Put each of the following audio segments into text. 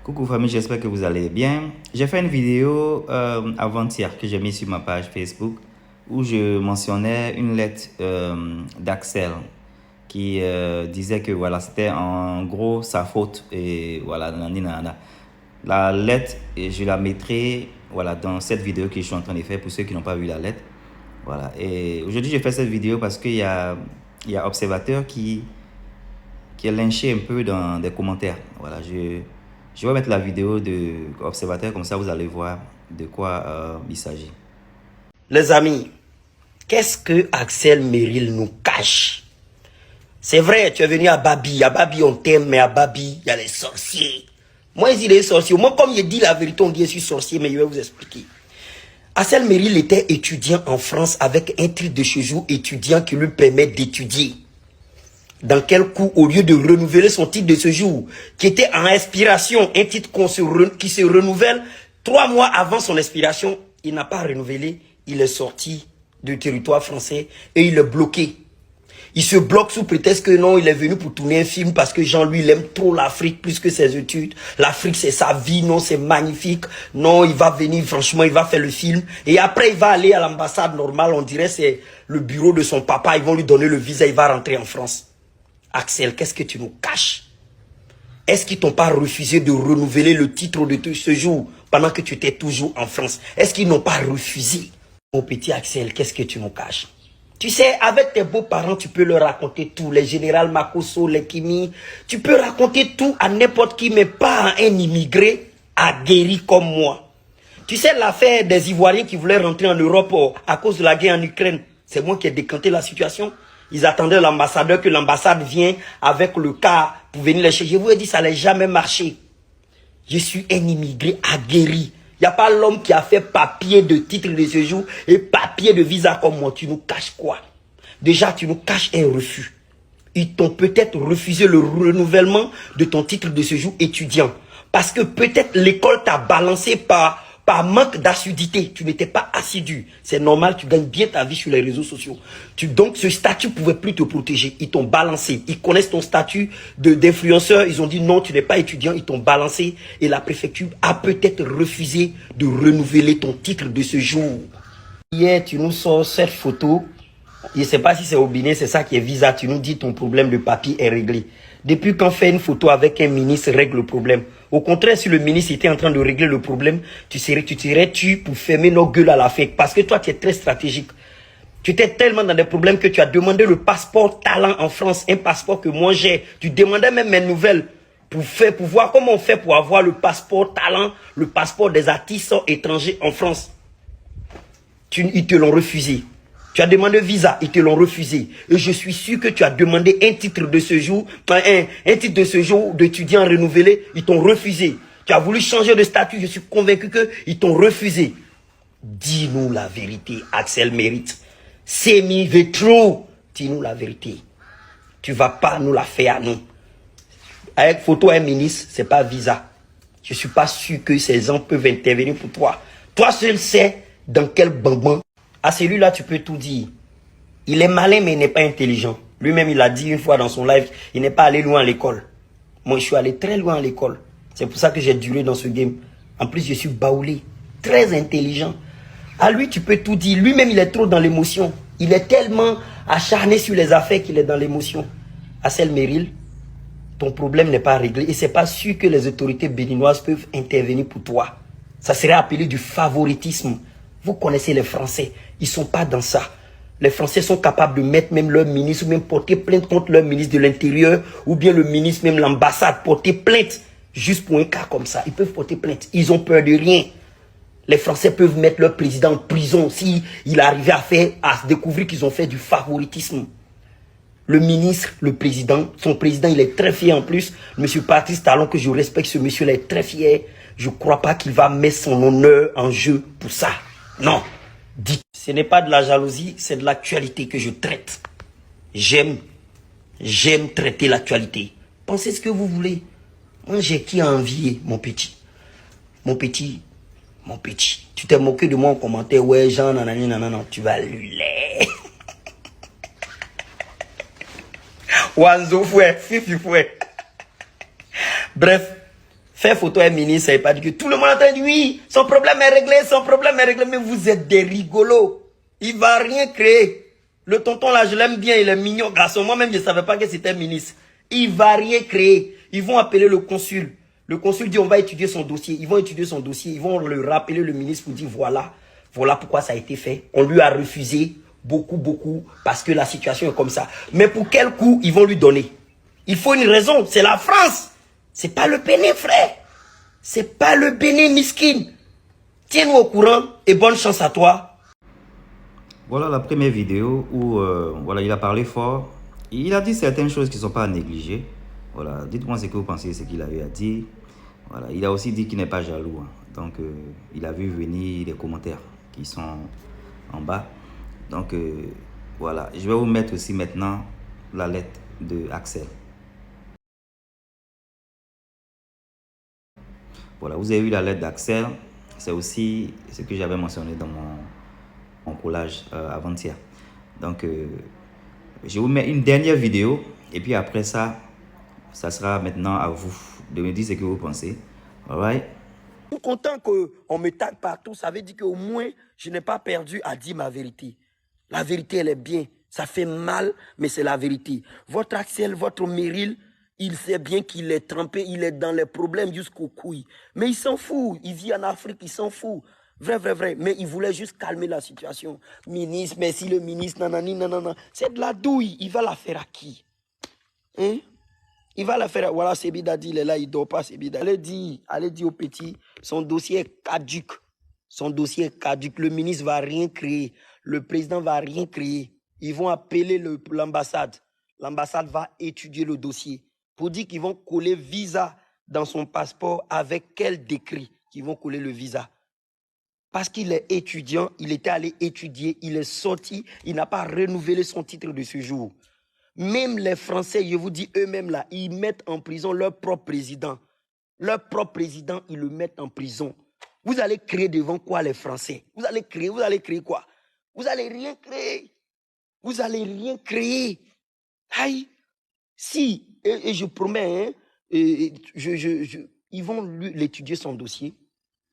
Coucou famille, j'espère que vous allez bien. J'ai fait une vidéo avant-hier que j'ai mis sur ma page Facebook où je mentionnais une lettre d'Axel qui disait que voilà, c'était en gros sa faute et voilà, nanani, nanana. La lettre, je la mettrai voilà, dans cette vidéo que je suis en train de faire pour ceux qui n'ont pas vu la lettre. Voilà. Et aujourd'hui, j'ai fait cette vidéo parce qu'il y a Observateur qui est lynché un peu dans des commentaires. Voilà, je vais mettre la vidéo de Observateur, comme ça vous allez voir de quoi il s'agit. Les amis, qu'est-ce que Axel Merrill nous cache? C'est vrai, tu es venu à Babi. À Babi, on t'aime, mais à Babi, il y a les sorciers. Moi, il est sorcier. Moi, comme il dit la vérité, on dit je suis sorcier, mais je vais vous expliquer. Axel Merrill était étudiant en France avec un titre de séjour étudiant qui lui permet d'étudier. Dans quel coup, au lieu de renouveler son titre de séjour, qui était en expiration, un titre qui se renouvelle 3 mois avant son expiration, il n'a pas renouvelé, il est sorti du territoire français et il est bloqué. Il se bloque sous prétexte que non, il est venu pour tourner un film parce que Jean, lui, il aime trop l'Afrique plus que ses études. L'Afrique, c'est sa vie, non, c'est magnifique. Non, il va venir, franchement, il va faire le film. Et après, il va aller à l'ambassade normale, on dirait c'est le bureau de son papa, ils vont lui donner le visa, il va rentrer en France. Axel, qu'est-ce que tu nous caches? Est-ce qu'ils t'ont pas refusé de renouveler le titre de ce jour pendant que tu étais toujours en France? Est-ce qu'ils n'ont pas refusé? Mon petit Axel, qu'est-ce que tu nous caches? Tu sais, avec tes beaux-parents, tu peux leur raconter tout. Les générales Makosso, les Kimi. Tu peux raconter tout à n'importe qui, mais pas à un immigré aguerri comme moi. Tu sais, l'affaire des Ivoiriens qui voulaient rentrer en Europe à cause de la guerre en Ukraine, c'est moi qui ai décanté la situation. Ils attendaient l'ambassadeur, que l'ambassade vienne avec le cas pour venir les chercher. Je vous ai dit, ça n'allait jamais marcher. Je suis un immigré aguerri. Il n'y a pas l'homme qui a fait papier de titre de séjour et papier de visa comme moi. Tu nous caches quoi? Déjà, tu nous caches un refus. Ils t'ont peut-être refusé le renouvellement de ton titre de séjour étudiant. Parce que peut-être l'école t'a balancé par manque d'assiduité. Tu n'étais pas assidu. C'est normal, tu gagnes bien ta vie sur les réseaux sociaux. Donc ce statut ne pouvait plus te protéger. Ils t'ont balancé. Ils connaissent ton statut d'influenceur. Ils ont dit non, tu n'es pas étudiant. Ils t'ont balancé. Et la préfecture a peut-être refusé de renouveler ton titre de séjour. Hier, tu nous sors cette photo. Je ne sais pas si c'est au Bénin, c'est ça qui est visa. Tu nous dis ton problème de papier est réglé. Depuis qu'on fait une photo avec un ministre règle le problème. Au contraire, si le ministre était en train de régler le problème, tu serais pour fermer nos gueules à la fake. Parce que toi, tu es très stratégique. Tu étais tellement dans des problèmes que tu as demandé le passeport talent en France. Un passeport que moi j'ai. Tu demandais même mes nouvelles pour voir comment on fait pour avoir le passeport talent, le passeport des artistes étrangers en France. Ils te l'ont refusé. Tu as demandé visa, ils te l'ont refusé. Et je suis sûr que tu as demandé un titre de séjour, un titre de séjour d'étudiant renouvelé, ils t'ont refusé. Tu as voulu changer de statut, je suis convaincu qu'ils t'ont refusé. Dis-nous la vérité, Axel Mérite. C'est mi vétro. Dis-nous la vérité. Tu ne vas pas nous la faire à nous. Avec photo un ministre, ce n'est pas visa. Je ne suis pas sûr que ces gens peuvent intervenir pour toi. Toi seul sais dans quel bambin. À celui-là, tu peux tout dire. Il est malin, mais il n'est pas intelligent. Lui-même, il a dit une fois dans son live, il n'est pas allé loin à l'école. Moi, je suis allé très loin à l'école. C'est pour ça que j'ai duré dans ce game. En plus, je suis baoulé, très intelligent. À lui, tu peux tout dire. Lui-même, il est trop dans l'émotion. Il est tellement acharné sur les affaires qu'il est dans l'émotion. Axel Merrill, ton problème n'est pas réglé. Et c'est pas sûr que les autorités béninoises peuvent intervenir pour toi. Ça serait appelé du favoritisme. Vous connaissez les Français, ils ne sont pas dans ça. Les Français sont capables de mettre même leur ministre, ou même porter plainte contre leur ministre de l'Intérieur, ou bien le ministre, même l'ambassade, porter plainte, juste pour un cas comme ça. Ils peuvent porter plainte, ils ont peur de rien. Les Français peuvent mettre leur président en prison s'il arrivait à se découvrir qu'ils ont fait du favoritisme. Le ministre, le président, son président, il est très fier en plus. Monsieur Patrice Talon, que je respecte, ce monsieur-là est très fier. Je ne crois pas qu'il va mettre son honneur en jeu pour ça. Non, dites, ce n'est pas de la jalousie, c'est de l'actualité que je traite. J'aime traiter l'actualité. Pensez ce que vous voulez. Moi, j'ai qui à envier, mon petit. Mon petit. Tu t'es moqué de moi en commentaire, ouais, Jean, nanani, nanana, tu vas luler. Wanzo fouet, fifi fouet. Bref, Faire photo à un ministre, ça veut pas dire que tout le monde entend dire oui, son problème est réglé, son problème est réglé. Mais vous êtes des rigolos. Il va rien créer. Le tonton là, je l'aime bien, il est mignon garçon. Moi-même, je ne savais pas que c'était un ministre. Il va rien créer. Ils vont appeler le consul. Le consul dit on va étudier son dossier. Ils vont étudier son dossier. Ils vont le rappeler le ministre pour dire voilà pourquoi ça a été fait. On lui a refusé beaucoup parce que la situation est comme ça. Mais pour quel coup ils vont lui donner? Il faut une raison. C'est la France. C'est pas le Bénin, frère. C'est pas le Bénin, miskin. Tiens-nous au courant et bonne chance à toi. Voilà la première vidéo où voilà, il a parlé fort. Il a dit certaines choses qui ne sont pas à négliger. Voilà, dites-moi ce que vous pensez de ce qu'il a eu à dire. Voilà, il a aussi dit qu'il n'est pas jaloux. Hein. Donc, il a vu venir les commentaires qui sont en bas. Donc, voilà, je vais vous mettre aussi maintenant la lettre de Axel. Voilà, vous avez vu la lettre d'Axel. C'est aussi ce que j'avais mentionné dans mon collage avant-hier. Donc, je vous mets une dernière vidéo. Et puis après ça, ça sera maintenant à vous de me dire ce que vous pensez. Alright? Je suis content qu'on me tague partout. Ça veut dire qu'au moins, je n'ai pas perdu à dire ma vérité. La vérité, elle est bien. Ça fait mal, mais c'est la vérité. Votre Axel, votre Meryl, il sait bien qu'il est trempé, il est dans les problèmes jusqu'aux couilles. Mais il s'en fout. Il vit en Afrique, il s'en fout. Vrai. Mais il voulait juste calmer la situation. Ministre, merci le ministre, nanani, nanana. C'est de la douille. Il va la faire à qui? Hein? Il va la faire. Voilà, Sebida dit, il est là, il ne dort pas, Sebida. Allez dire au petit, son dossier est caduc. Son dossier est caduc. Le ministre ne va rien créer. Le président ne va rien créer. Ils vont appeler l'ambassade. L'ambassade va étudier le dossier pour dire qu'ils vont coller visa dans son passeport. Avec quel décret qu'ils vont coller le visa? Parce qu'il est étudiant, il était allé étudier, il est sorti, il n'a pas renouvelé son titre de séjour. Même les Français, je vous dis eux-mêmes là, ils mettent en prison leur propre président. Leur propre président, ils le mettent en prison. Vous allez créer devant quoi les Français? Vous allez créer quoi? Vous allez rien créer. Vous allez rien créer. Aïe. Si, et je promets, hein, ils vont l'étudier son dossier.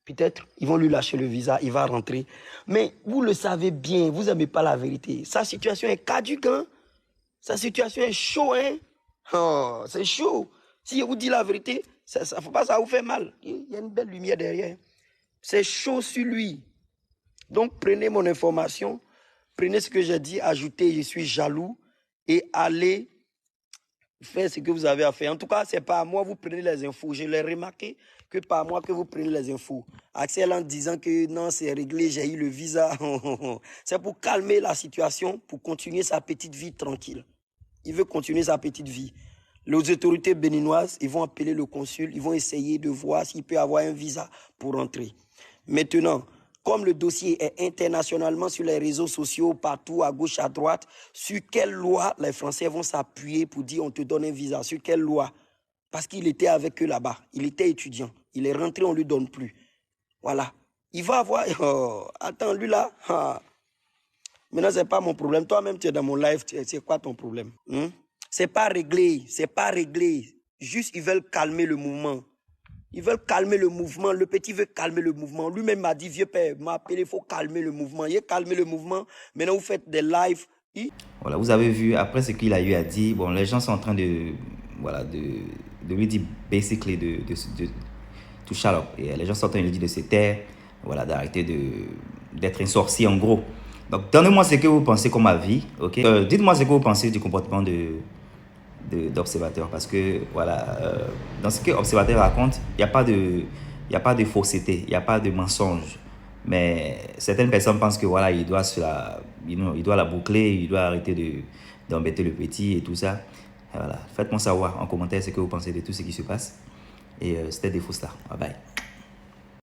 Peut-être, ils vont lui lâcher le visa, il va rentrer. Mais vous le savez bien, vous n'aimez pas la vérité. Sa situation est caduque, hein? Sa situation est chaud, hein? Oh, c'est chaud. Si je vous dis la vérité, ça ne faut pas ça vous fait mal. Il y a une belle lumière derrière. C'est chaud sur lui. Donc, prenez mon information, prenez ce que j'ai dit, ajoutez, je suis jaloux, et allez faire ce que vous avez à faire. En tout cas, ce n'est pas à moi, vous prenez les infos. Je l'ai remarqué que par moi que vous prenez les infos. Axel en disant que non, c'est réglé, j'ai eu le visa. C'est pour calmer la situation, pour continuer sa petite vie tranquille. Il veut continuer sa petite vie. Les autorités béninoises, ils vont appeler le consul, ils vont essayer de voir s'il peut avoir un visa pour rentrer. Maintenant, comme le dossier est internationalement sur les réseaux sociaux, partout, à gauche, à droite, sur quelle loi les Français vont s'appuyer pour dire on te donne un visa? Sur quelle loi? Parce qu'il était avec eux là-bas. Il était étudiant. Il est rentré, on ne lui donne plus. Voilà. Il va avoir... Oh, attends, lui là... Ah. Maintenant, ce n'est pas mon problème. Toi-même, tu es dans mon live. C'est quoi ton problème? C'est pas réglé. C'est pas réglé. Juste, ils veulent calmer le mouvement. Ils veulent calmer le mouvement. Le petit veut calmer le mouvement. Lui-même m'a dit, vieux père, m'a appelé, il faut calmer le mouvement. Il a calmé le mouvement. Maintenant, vous faites des lives. Voilà, vous avez vu, après ce qu'il a eu à dire, bon, les gens sont en train de... Voilà, de lui dire, basically, de to shut up. Et les gens sont en train de lui dire de se taire. Voilà, d'arrêter d'être un sorcier, en gros. Donc, donnez-moi ce que vous pensez comme avis, ok? Dites-moi ce que vous pensez du comportement d'Observateur, parce que, voilà, dans ce que Observateur raconte, il n'y a pas de fausseté, il n'y a pas de mensonge. Mais certaines personnes pensent que, voilà, il doit la boucler, il doit arrêter d'embêter le petit et tout ça. Et voilà, faites-moi savoir en commentaire ce que vous pensez de tout ce qui se passe. Et c'était des faux stars. Bye bye.